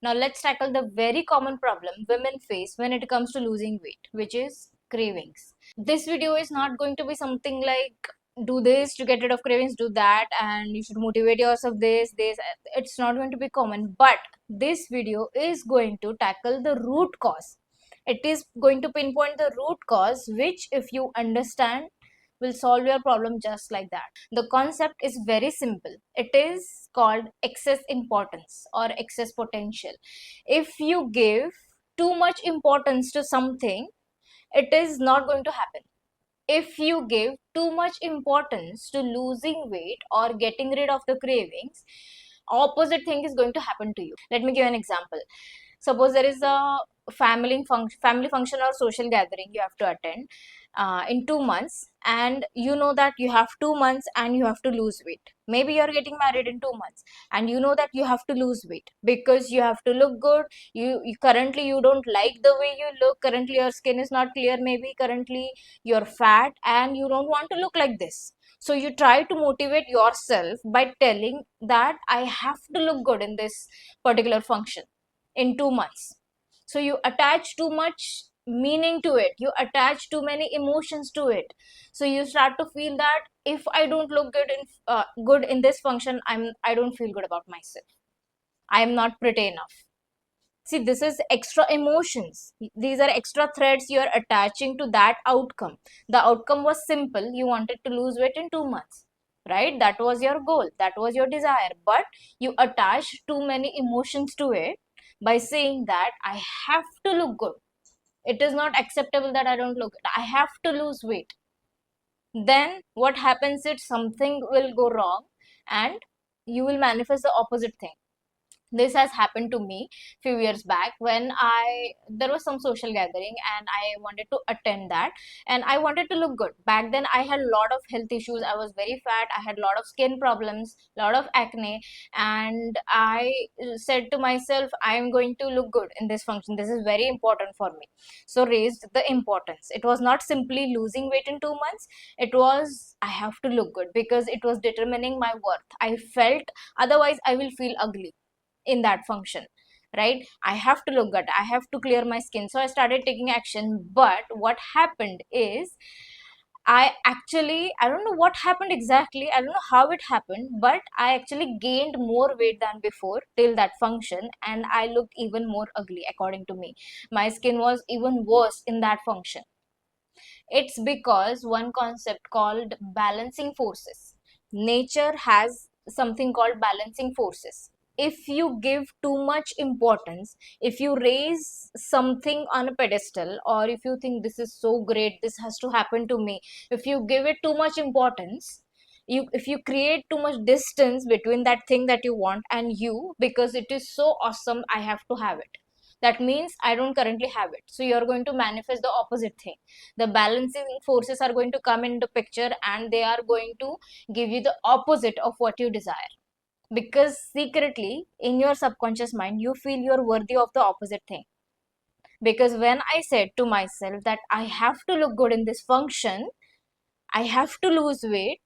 Now let's tackle the very common problem women face when it comes to losing weight, which is cravings. This video is not going to be something like do this to get rid of cravings, do that, and you should motivate yourself this. It's not going to be common, but this video is going to tackle the root cause. It is going to pinpoint the root cause, which if you understand will solve your problem just like that. The concept is very simple. It is called excess importance or excess potential. If you give too much importance to something, it is not going to happen. If you give too much importance to losing weight or getting rid of the cravings, opposite thing is going to happen to you. Let me give you an example. Suppose there is a family function or social gathering you have to attend in 2 months, and you know that you have 2 months and you have to lose weight. Maybe you're getting married in 2 months and you know that you have to lose weight because you have to look good. You currently you don't like the way you look. Currently your skin is not clear. Maybe currently you're fat and you don't want to look like this. So you try to motivate yourself by telling that I have to look good in this particular function in 2 months. So you attach too much meaning to it, you attach too many emotions to it. So you start to feel that if I don't look good in this function, I don't feel good about myself, I am not pretty enough. See, this is extra emotions. These are extra threads you are attaching to that outcome. The outcome was simple. You wanted to lose weight in 2 months, right? That was your goal. That was your desire. But you attached too many emotions to it by saying that I have to look good. It is not acceptable that I don't look good. I have to lose weight. Then what happens is something will go wrong and you will manifest the opposite thing. This has happened to me few years back when there was some social gathering and I wanted to attend that, and I wanted to look good. Back then I had a lot of health issues. I was very fat, I had a lot of skin problems, a lot of acne, and I said to myself, I am going to look good in this function, this is very important for me. So raised the importance. It was not simply losing weight in 2 months, it was I have to look good because it was determining my worth. I felt otherwise I will feel ugly in that function, right? I have to look good, I have to clear my skin. So I started taking action. But what happened is I don't know what happened exactly, I don't know how it happened, but I actually gained more weight than before till that function, and I looked even more ugly according to me. My skin was even worse in that function. It's because one concept called balancing forces. Nature has something called balancing forces. If you give too much importance, if you raise something on a pedestal, or if you think this is so great, this has to happen to me, if you give it too much importance, if you create too much distance between that thing that you want and you, because it is so awesome, I have to have it, that means I don't currently have it. So you're going to manifest the opposite thing. The balancing forces are going to come into picture and they are going to give you the opposite of what you desire, because secretly in your subconscious mind you feel you're worthy of the opposite thing. Because when I said to myself that I have to look good in this function, I have to lose weight,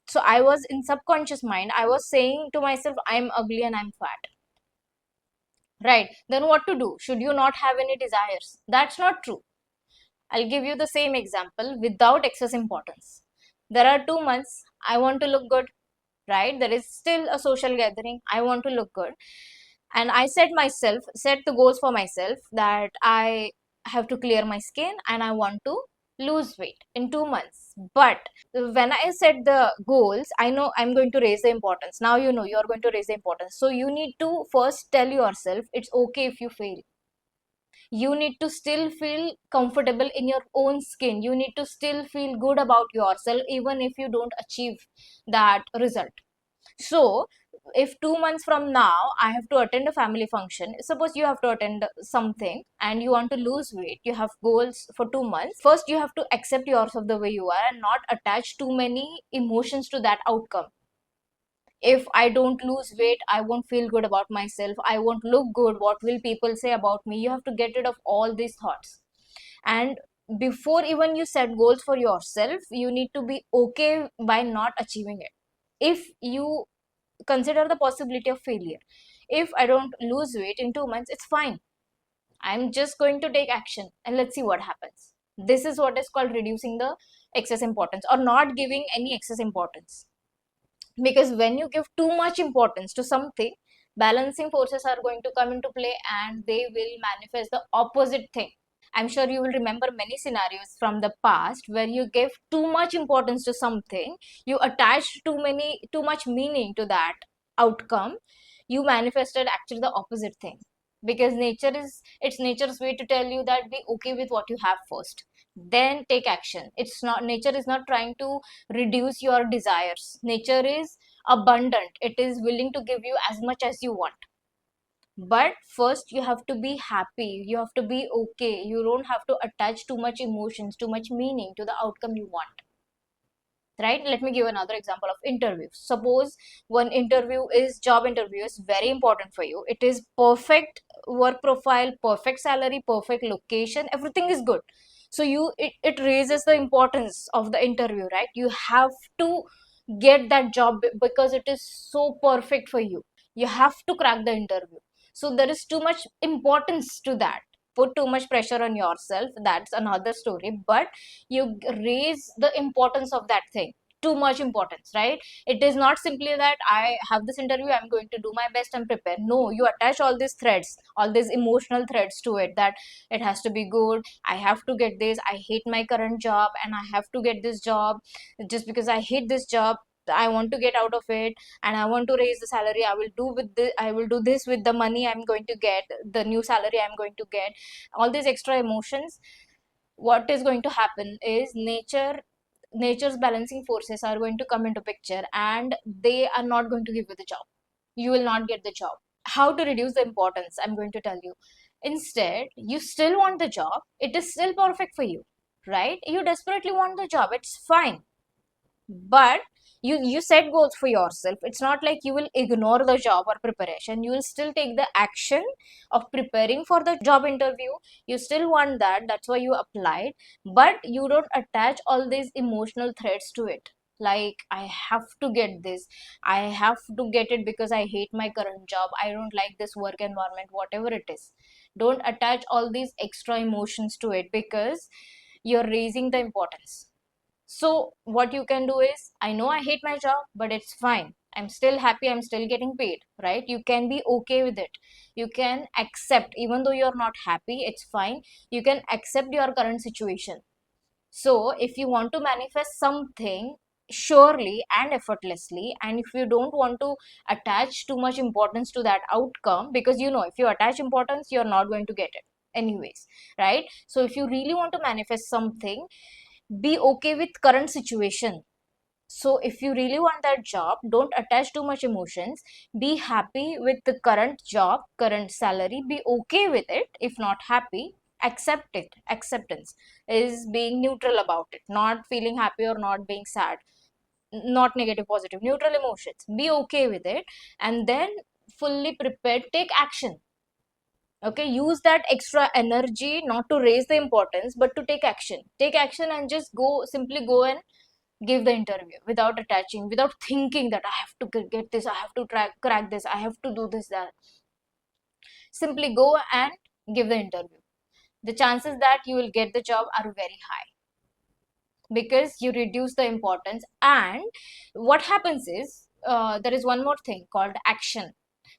so I was in subconscious mind, I was saying to myself I'm ugly and I'm fat, right? Then what to do? Should you not have any desires? That's not true. I'll give you the same example without excess importance. There are 2 months, I want to look good, right? There is still a social gathering, I want to look good. And I set the goals for myself that I have to clear my skin and I want to lose weight in 2 months. But when I set the goals, I know I'm going to raise the importance. Now you know you're going to raise the importance. So you need to first tell yourself it's okay if you fail. You need to still feel comfortable in your own skin. You need to still feel good about yourself even if you don't achieve that result. So if 2 months from now I have to attend a family function, suppose you have to attend something and you want to lose weight, you have goals for 2 months. First you have to accept yourself the way you are and not attach too many emotions to that outcome. If I don't lose weight, I won't feel good about myself, I won't look good, what will people say about me? You have to get rid of all these thoughts. And before even you set goals for yourself, you need to be okay by not achieving it. If you consider the possibility of failure, If I don't lose weight in 2 months, it's fine. I'm just going to take action and let's see what happens. This is what is called reducing the excess importance, or not giving any excess importance. Because when you give too much importance to something, balancing forces are going to come into play and they will manifest the opposite thing. I'm sure you will remember many scenarios from the past where you gave too much importance to something, you attached too much meaning to that outcome, you manifested actually the opposite thing. Because nature is, it's nature's way to tell you that be okay with what you have first, then take action. It's not, nature is not trying to reduce your desires. Nature is abundant, it is willing to give you as much as you want. But first you have to be happy, you have to be okay, you don't have to attach too much emotions, too much meaning to the outcome you want, right? Let me give another example of interview. Suppose one interview is job interview is very important for you, it is perfect work profile, perfect salary, perfect location, everything is good. So it raises the importance of the interview, right? You have to get that job because it is so perfect for you. You have to crack the interview. So there is too much importance to that. Put too much pressure on yourself, that's another story, but you raise the importance of that thing. Too much importance, right? It is not simply that I have this interview, I'm going to do my best and prepare. No, you attach all these threads, all these emotional threads to it, that it has to be good, I have to get this, I hate my current job and I have to get this job. Just because I hate this job, I want to get out of it, and I want to raise the salary. I will do with this, I will do this with the money I'm going to get, the new salary I'm going to get. All these extra emotions, what is going to happen is nature's balancing forces are going to come into picture and they are not going to give you the job. You will not get the job. How to reduce the importance, I'm going to tell you. Instead, you still want the job, it is still perfect for you, right? You desperately want the job, it's fine. But you set goals for yourself. It's not like you will ignore the job or preparation, you will still take the action of preparing for the job interview. You still want that, that's why you applied. But you don't attach all these emotional threads to it, like I have to get this, I have to get it because I hate my current job, I don't like this work environment, whatever it is. Don't attach all these extra emotions to it, because you're raising the importance. So what you can do is, I know I hate my job, but it's fine. I'm still happy, I'm still getting paid, right? You can be okay with it. You can accept, even though you're not happy, it's fine. You can accept your current situation. So if you want to manifest something surely and effortlessly, and if you don't want to attach too much importance to that outcome, because you know, if you attach importance, you're not going to get it anyways, right? So if you really want to manifest something, be okay with current situation. So if you really want that job, don't attach too much emotions, be happy with the current job, current salary, be okay with it. If not happy, accept it. Acceptance is being neutral about it, not feeling happy or not being sad, not negative, positive, neutral emotions, be okay with it. And then fully prepared, take action. Okay, use that extra energy not to raise the importance but to take action. Take action and just go, simply go and give the interview without attaching, without thinking that I have to get this, I have to crack this, I have to do this, that. Simply go and give the interview. The chances that you will get the job are very high, because you reduce the importance. And what happens is, there is one more thing called action.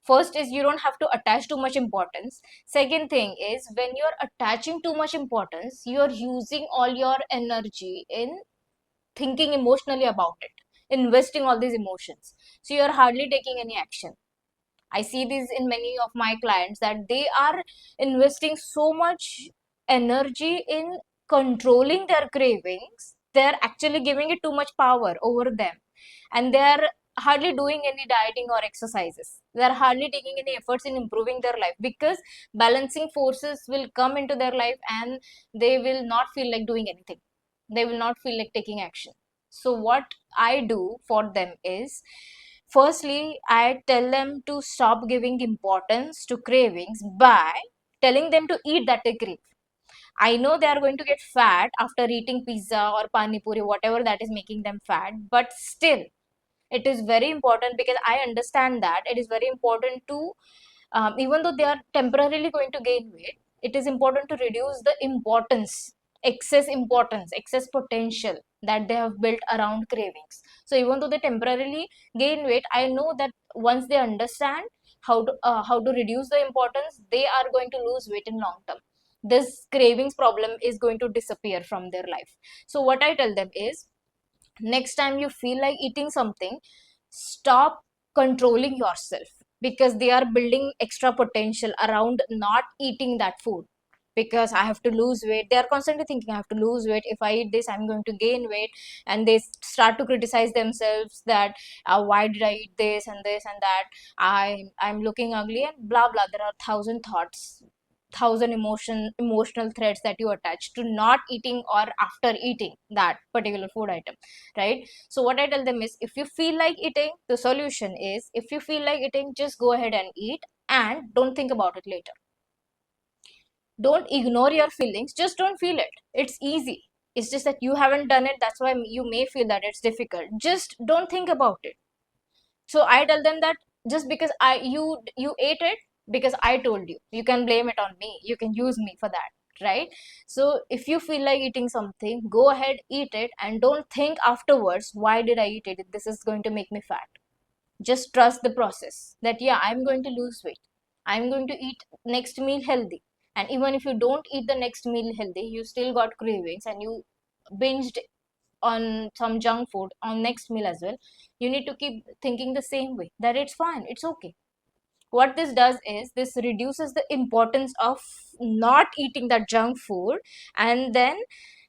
First is, you don't have to attach too much importance. Second thing is, when you're attaching too much importance, you're using all your energy in thinking emotionally about it, investing all these emotions, so you're hardly taking any action. I see this in many of my clients, that they are investing so much energy in controlling their cravings. They're actually giving it too much power over them. And they're hardly doing any dieting or exercises. They're hardly taking any efforts in improving their life, because balancing forces will come into their life and they will not feel like doing anything. They will not feel like taking action. So, what I do for them is, firstly, I tell them to stop giving importance to cravings by telling them to eat that they crave. I know they are going to get fat after eating pizza or pani puri, whatever that is making them fat, but still, it is very important, because I understand that it is very important to even though they are temporarily going to gain weight, it is important to reduce the excess potential that they have built around cravings. So even though they temporarily gain weight, I know that once they understand how to reduce the importance, they are going to lose weight in long term. This cravings problem is going to disappear from their life. So what I tell them is, next time you feel like eating something, stop controlling yourself, because they are building extra potential around not eating that food. Because I have to lose weight, they are constantly thinking, I have to lose weight, if I eat this I'm going to gain weight. And they start to criticize themselves that, why did I eat this and that, I'm looking ugly, and blah blah. There are thousand thoughts, thousand emotional threads that you attach to not eating or after eating that particular food item, right? So what I tell them is, if you feel like eating, the solution is, if you feel like eating, just go ahead and eat, and don't think about it later. Don't ignore your feelings, just don't feel it. It's easy. It's just that you haven't done it, that's why you may feel that it's difficult. Just don't think about it. So I tell them that, just because you ate it because I told you, you can blame it on me, you can use me for that, right? So if you feel like eating something, go ahead, eat it, and don't think afterwards, why did I eat it, this is going to make me fat. Just trust the process, that yeah, I'm going to lose weight, I'm going to eat next meal healthy. And even if you don't eat the next meal healthy, you still got cravings and you binged on some junk food on next meal as well, you need to keep thinking the same way, that it's fine, it's okay. What this does is, this reduces the importance of not eating that junk food. And then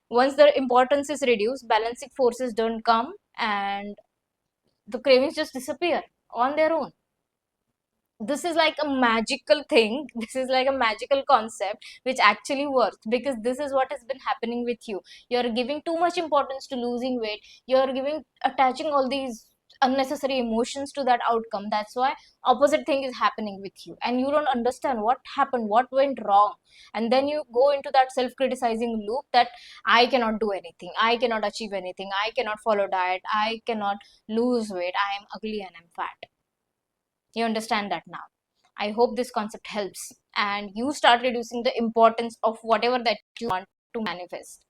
once the importance is reduced, balancing forces don't come, and the cravings just disappear on their own. This is like a magical thing, this is like a magical concept which actually works, because this is what has been happening with you. You're giving too much importance to losing weight, you're giving attaching all these unnecessary emotions to that outcome. That's why opposite thing is happening with you, and you don't understand what happened, what went wrong. And then you go into that self criticizing loop, that I cannot do anything, I cannot achieve anything, I cannot follow diet, I cannot lose weight, I am ugly and I'm fat. You understand that now. I hope this concept helps and you start reducing the importance of whatever that you want to manifest.